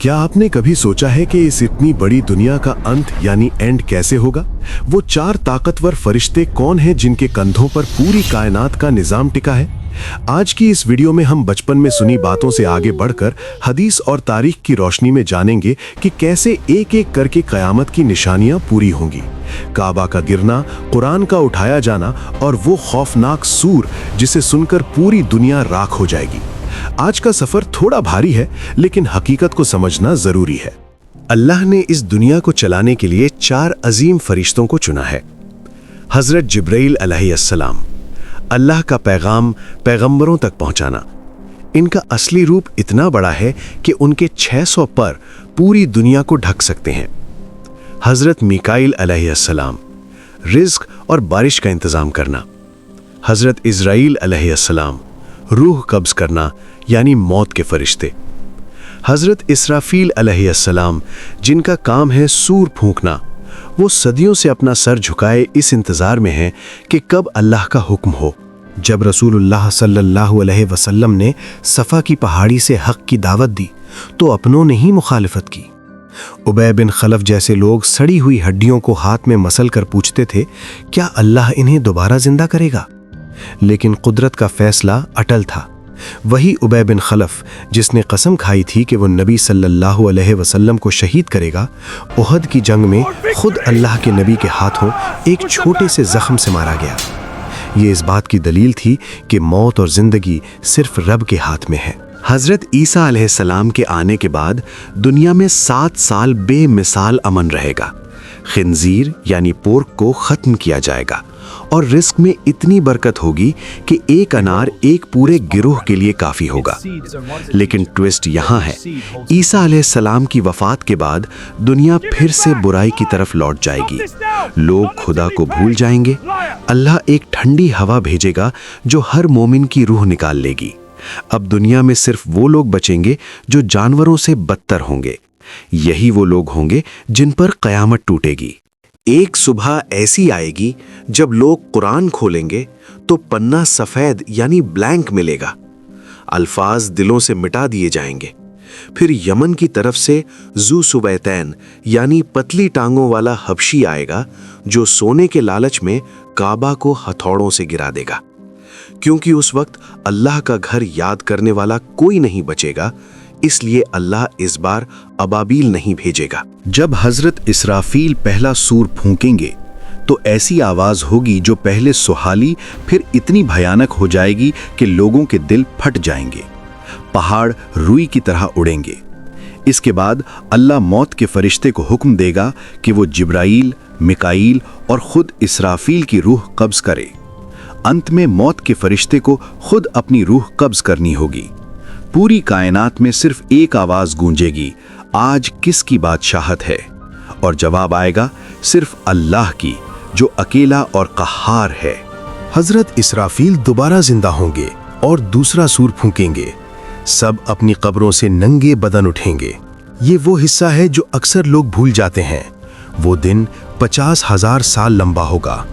क्या आपने कभी सोचा है कि इस इतनी बड़ी दुनिया का अंत यानी एंड कैसे होगा? वो 4 ताकतवर फरिश्ते कौन हैं जिनके कंधों पर पूरी कायनात का निजाम टिका है? आज की इस वीडियो में हम बचपन में सुनी बातों से आगे बढ़कर हदीस और तारीख की रोशनी में जानेंगे कि कैसे एक एक करके कयामत की निशानियां पूरी होंगी। काबा का गिरना, कुरान का उठाया जाना और वो खौफनाक सूर जिसे सुनकर पूरी दुनिया राख हो जाएगी। आज का सफर थोड़ा भारी है, लेकिन हकीकत को समझना जरूरी है। अल्लाह ने इस दुनिया को चलाने के लिए 4 अजीम फरिश्तों को चुना है। हजरत जिब्राइल अलैहिस्सलाम, अल्लाह का पैगाम पैगंबरों तक पहुंचाना। इनका असली रूप इतना बड़ा है कि उनके 600 पर पूरी दुनिया को ढक सकते हैं। हजरत मीकाईल अलैहिस्सलाम, रिज्क और बारिश का इंतजाम करना। हजरत इज़राइल अलैहिस्सलाम, रूह कब्ज करना यानी मौत के फरिश्ते। हजरत इसराफील अलैहिस्सलाम, जिनका काम है सूर फूंकना। वो सदियों से अपना सर झुकाए इस इंतजार में हैं कि कब अल्लाह का हुक्म हो। जब रसूलुल्लाह सल्लल्लाहु अलैहि वसल्लम ने सफ़ा की पहाड़ी से हक की दावत दी तो अपनों ने ही मुखालिफत की। उबय बिन खलफ जैसे लोग सड़ी हुई हड्डियों को हाथ में मसल कर पूछते थे, क्या अल्लाह इन्हें दोबारा जिंदा करेगा? लेकिन कुदरत का फैसला अटल था। वही उबय बिन खलफ जिसने कसम खाई थी कि वो नबी सल्लल्लाहु अलैहि वसल्लम को शहीद करेगा, उहद की जंग में खुद अल्लाह के नबी के हाथों एक छोटे से जख्म से मारा गया। ये इस बात की दलील थी कि मौत और जिंदगी सिर्फ रब के हाथ में है। हजरत ईसा अलैहिस्सलाम के आने के बाद दुनिया में 7 साल बेमिसाल अमन रहेगा। खिंजीर यानी पोर्क को खत्म किया जाएगा और रिस्क में इतनी बरकत होगी कि एक अनार एक पूरे गिरोह के लिए काफी होगा। लेकिन ट्विस्ट यहाँ है, ईसा अलैहिस्सलाम की वफात के बाद दुनिया फिर से बुराई की तरफ लौट जाएगी। लोग खुदा को भूल जाएंगे। अल्लाह एक ठंडी हवा भेजेगा जो हर मोमिन की रूह निकाल लेगी। अब दुनिया में सिर्फ वो लोग बचेंगे जो जानवरों से बदतर होंगे। यही वो लोग होंगे जिन पर कयामत टूटेगी। एक सुबह ऐसी आएगी जब लोग कुरान खोलेंगे तो पन्ना सफेद यानी ब्लैंक मिलेगा। अल्फाज दिलों से मिटा दिए जाएंगे। फिर यमन की तरफ से जू सुबैतैन यानी पतली टांगों वाला हबशी आएगा जो सोने के लालच में काबा को हथौड़ों से गिरा देगा। क्योंकि उस वक्त अल्लाह का घर याद करने वाला कोई नहीं बचेगा, इसलिए अल्लाह इस बार अबाबील नहीं भेजेगा। जब हजरत इसराफील पहला सूर फूंकेंगे तो ऐसी आवाज होगी जो पहले सुहाली फिर इतनी भयानक हो जाएगी कि लोगों के दिल फट जाएंगे। पहाड़ रुई की तरह उड़ेंगे। इसके बाद अल्लाह मौत के फरिश्ते को हुक्म देगा कि वो जिब्राइल, मिकाईल और खुद इसराफील की रूह कब्ज करे। अंत में मौत के फरिश्ते को खुद अपनी रूह कब्ज करनी होगी। पूरी कायनात में सिर्फ एक आवाज गूंजेगी, आज किसकी बादशाहत है? और जवाब आएगा सिर्फ अल्लाह की, जो अकेला और कहार है। हजरत इसराफील दोबारा जिंदा होंगे और दूसरा सूर फूंकेंगे। सब अपनी कब्रों से नंगे बदन उठेंगे। ये वो हिस्सा है जो अक्सर लोग भूल जाते हैं। वो दिन 50,000 साल लंबा होगा।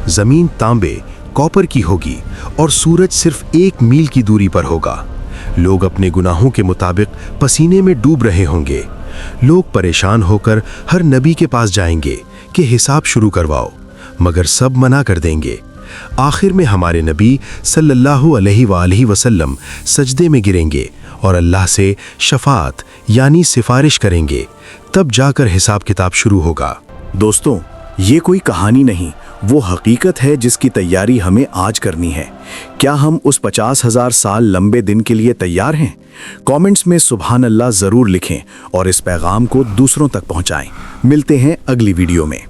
जमीन तांबे कॉपर की होगी और सूरज सिर्फ 1 मील की दूरी पर होगा। लोग अपने गुनाहों के मुताबिक पसीने में डूब रहे होंगे। लोग परेशान होकर हर नबी के पास जाएंगे कि हिसाब शुरू करवाओ, मगर सब मना कर देंगे। आखिर में हमारे नबी सल्लल्लाहु अलैहि वसल्लम सजदे में गिरेंगे और अल्लाह से शफाअत यानी सिफारिश करेंगे। तब जाकर हिसाब किताब शुरू होगा। दोस्तों, ये कोई कहानी नहीं, वो हकीकत है जिसकी तैयारी हमें आज करनी है। क्या हम उस 50,000 साल लंबे दिन के लिए तैयार हैं? कमेंट्स में सुभान अल्लाह ज़रूर लिखें और इस पैगाम को दूसरों तक पहुंचाएं। मिलते हैं अगली वीडियो में।